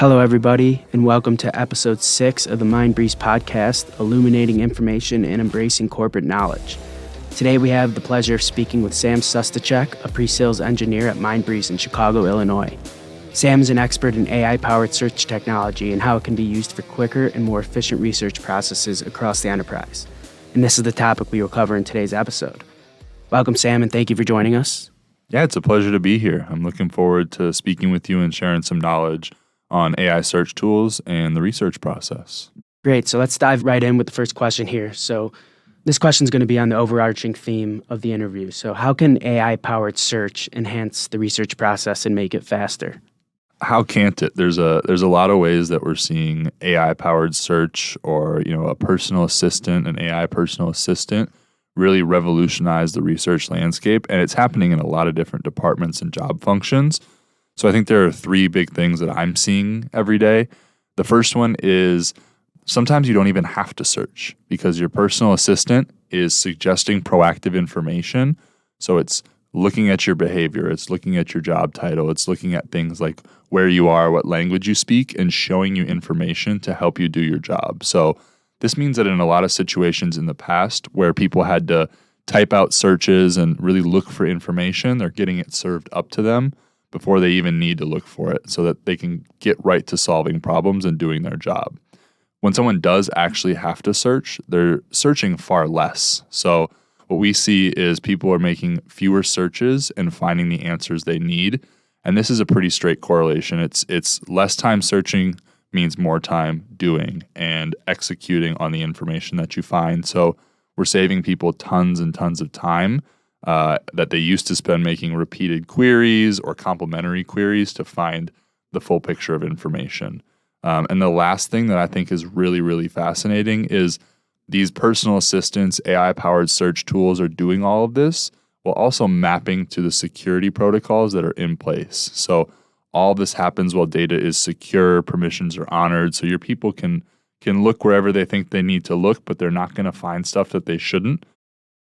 Hello, everybody, and welcome to episode 6 of the Mindbreeze Podcast, illuminating information and embracing corporate knowledge. Today, we have the pleasure of speaking with Sam Sustacek, a Presales Engineer at Mindbreeze in Chicago, Illinois. Sam is an expert in AI-powered search technology and how it can be used for quicker and more efficient research processes across the enterprise. And this is the topic we will cover in today's episode. Welcome, Sam, and thank you for joining us. Yeah, it's a pleasure to be here. I'm looking forward to speaking with you and sharing some knowledge on AI search tools and the research process. Great. So let's dive right in with the first question here. So this question is going to be on the overarching theme of the interview. So how can AI-powered search enhance the research process and make it faster? How can't it? There's a lot of ways that we're seeing AI-powered search or, a personal assistant, an AI personal assistant really revolutionize the research landscape. And it's happening in a lot of different departments and job functions. So I think there are three big things that I'm seeing every day. The first one is sometimes you don't even have to search because your personal assistant is suggesting proactive information. So it's looking at your behavior, it's looking at your job title, it's looking at things like where you are, what language you speak, and showing you information to help you do your job. So this means that in a lot of situations in the past where people had to type out searches and really look for information, they're getting it served up to them before they even need to look for it so that they can get right to solving problems and doing their job. When someone does actually have to search, they're searching far less. So what we see is people are making fewer searches and finding the answers they need. And this is a pretty straight correlation. It's less time searching means more time doing and executing on the information that you find. So we're saving people tons and tons of time that they used to spend making repeated queries or complementary queries to find the full picture of information. And the last thing that I think is really, really fascinating is these personal assistants, AI-powered search tools are doing all of this while also mapping to the security protocols that are in place. So all this happens while data is secure, permissions are honored, so your people can look wherever they think they need to look, but they're not going to find stuff that they shouldn't.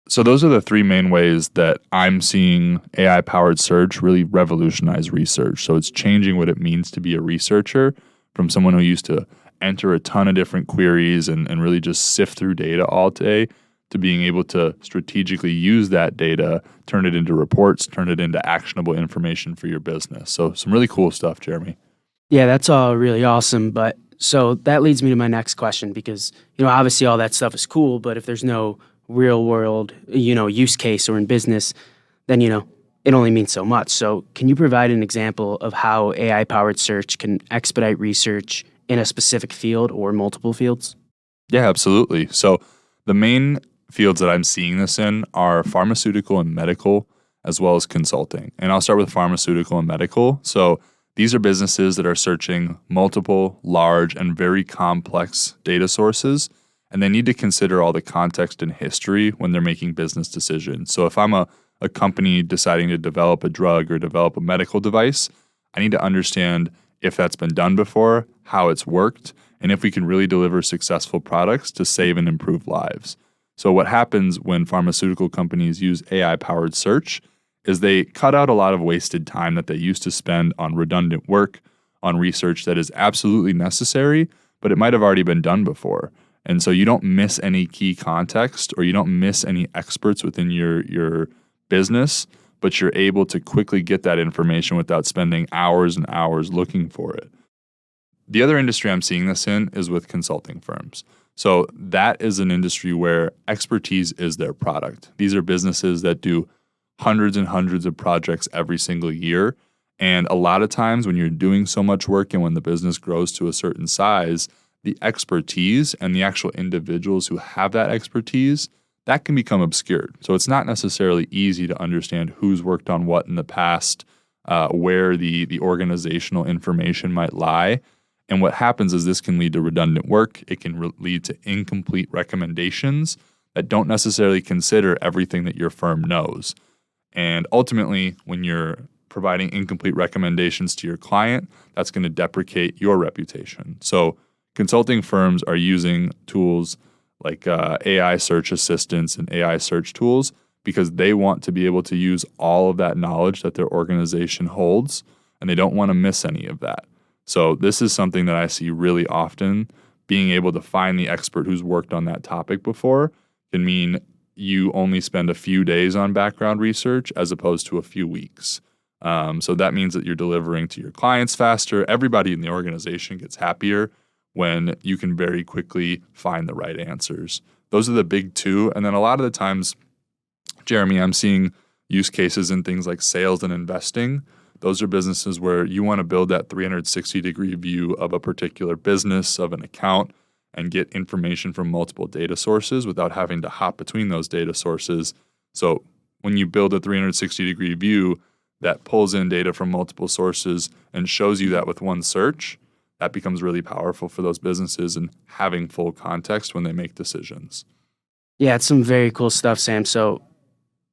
So those are the three main ways that I'm seeing AI-powered search really revolutionize research. So it's changing what it means to be a researcher from someone who used to enter a ton of different queries and really just sift through data all day to being able to strategically use that data, turn it into reports, turn it into actionable information for your business. So some really cool stuff, Jeremy. Yeah, that's all really awesome. But so that leads me to my next question because, obviously all that stuff is cool, but if there's no real world, use case or in business, then, it only means so much. So can you provide an example of how AI-powered search can expedite research in a specific field or multiple fields? Yeah, absolutely. So the main fields that I'm seeing this in are pharmaceutical and medical, as well as consulting. And I'll start with pharmaceutical and medical. So these are businesses that are searching multiple, large, and very complex data sources, and they need to consider all the context and history when they're making business decisions. So if I'm a company deciding to develop a drug or develop a medical device, I need to understand if that's been done before, how it's worked, and if we can really deliver successful products to save and improve lives. So what happens when pharmaceutical companies use AI-powered search is they cut out a lot of wasted time that they used to spend on redundant work, on research that is absolutely necessary, but it might have already been done before. And so you don't miss any key context or you don't miss any experts within your business, but you're able to quickly get that information without spending hours and hours looking for it. The other industry I'm seeing this in is with consulting firms. So that is an industry where expertise is their product. These are businesses that do hundreds and hundreds of projects every single year. And a lot of times when you're doing so much work and when the business grows to a certain size, the expertise and the actual individuals who have that expertise, that can become obscured. So it's not necessarily easy to understand who's worked on what in the past, where the organizational information might lie. And what happens is this can lead to redundant work. It can lead to incomplete recommendations that don't necessarily consider everything that your firm knows. And ultimately, when you're providing incomplete recommendations to your client, that's going to deprecate your reputation. So consulting firms are using tools like AI search assistants and AI search tools because they want to be able to use all of that knowledge that their organization holds, and they don't want to miss any of that. So this is something that I see really often. Being able to find the expert who's worked on that topic before can mean you only spend a few days on background research as opposed to a few weeks. So that means that you're delivering to your clients faster. Everybody in the organization gets happier when you can very quickly find the right answers. Those are the big two. And then a lot of the times, Jeremy, I'm seeing use cases in things like sales and investing. Those are businesses where you want to build that 360-degree view of a particular business, of an account, and get information from multiple data sources without having to hop between those data sources. So when you build a 360-degree view that pulls in data from multiple sources and shows you that with one search, that becomes really powerful for those businesses and having full context when they make decisions. Yeah, it's some very cool stuff, Sam. So,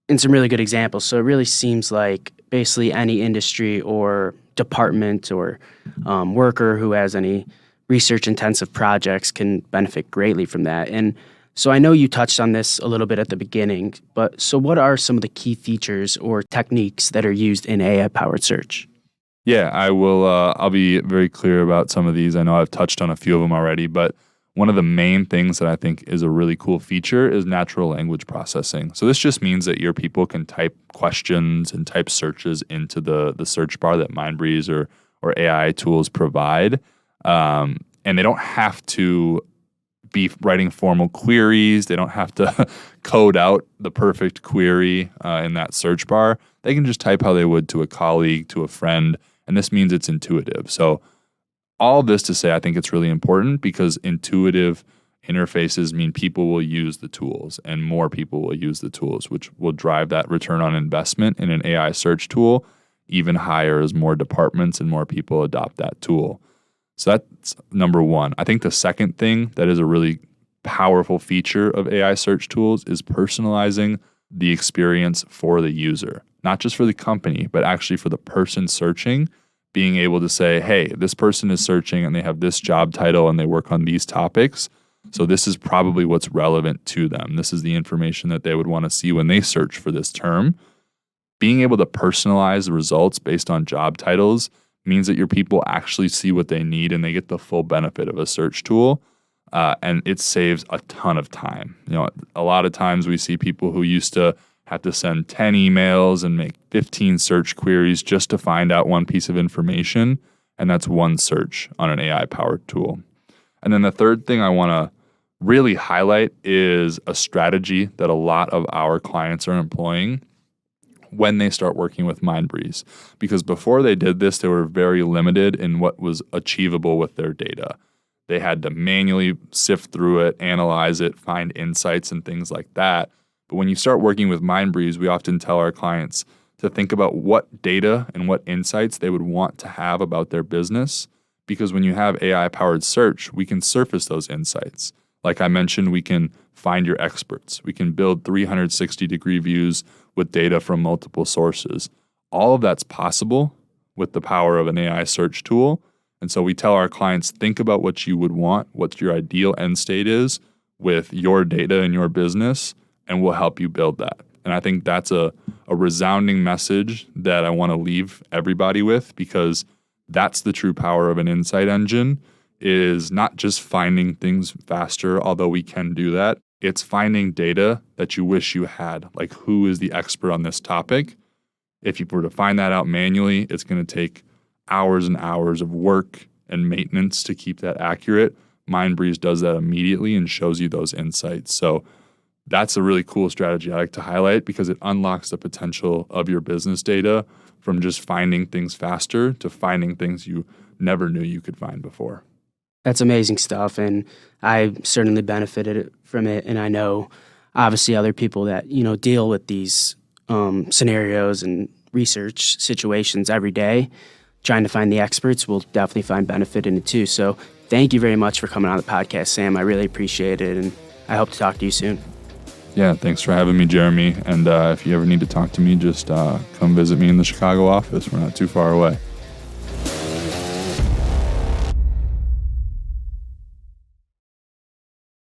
and some really good examples. So it really seems like basically any industry or department or worker who has any research-intensive projects can benefit greatly from that. And so I know you touched on this a little bit at the beginning, but so what are some of the key features or techniques that are used in AI-powered search? Yeah, I will. I'll be very clear about some of these. I know I've touched on a few of them already, but one of the main things that I think is a really cool feature is natural language processing. So this just means that your people can type questions and type searches into the search bar that Mindbreeze or AI tools provide. And they don't have to be writing formal queries. They don't have to code out the perfect query in that search bar. They can just type how they would to a colleague, to a friend, and this means it's intuitive. So all this to say, I think it's really important because intuitive interfaces mean people will use the tools and more people will use the tools, which will drive that return on investment in an AI search tool even higher as more departments and more people adopt that tool. So that's number one. I think the second thing that is a really powerful feature of AI search tools is personalizing the experience for the user, not just for the company, but actually for the person searching. Being able to say, hey, this person is searching and they have this job title and they work on these topics. So this is probably what's relevant to them. This is the information that they would want to see when they search for this term. Being able to personalize the results based on job titles means that your people actually see what they need and they get the full benefit of a search tool. And it saves a ton of time. You know, a lot of times we see people who used to have to send 10 emails and make 15 search queries just to find out one piece of information. And that's one search on an AI-powered tool. And then the third thing I want to really highlight is a strategy that a lot of our clients are employing when they start working with Mindbreeze. Because before they did this, they were very limited in what was achievable with their data. They had to manually sift through it, analyze it, find insights and things like that. But when you start working with Mindbreeze, we often tell our clients to think about what data and what insights they would want to have about their business. Because when you have AI-powered search, we can surface those insights. Like I mentioned, we can find your experts. We can build 360-degree views with data from multiple sources. All of that's possible with the power of an AI search tool. And so we tell our clients, think about what you would want, what your ideal end state is with your data and your business, and we'll help you build that. And I think that's a resounding message that I want to leave everybody with, because that's the true power of an insight engine, is not just finding things faster, although we can do that. It's finding data that you wish you had, like who is the expert on this topic. If you were to find that out manually, it's going to take hours and hours of work and maintenance to keep that accurate. Mindbreeze does that immediately and shows you those insights. So that's a really cool strategy I like to highlight because it unlocks the potential of your business data from just finding things faster to finding things you never knew you could find before. That's amazing stuff, and I certainly benefited from it. And I know, obviously, other people that deal with these scenarios and research situations every day, trying to find the experts, will definitely find benefit in it too. So, thank you very much for coming on the podcast, Sam. I really appreciate it, and I hope to talk to you soon. Yeah, thanks for having me, Jeremy. And if you ever need to talk to me, just come visit me in the Chicago office. We're not too far away.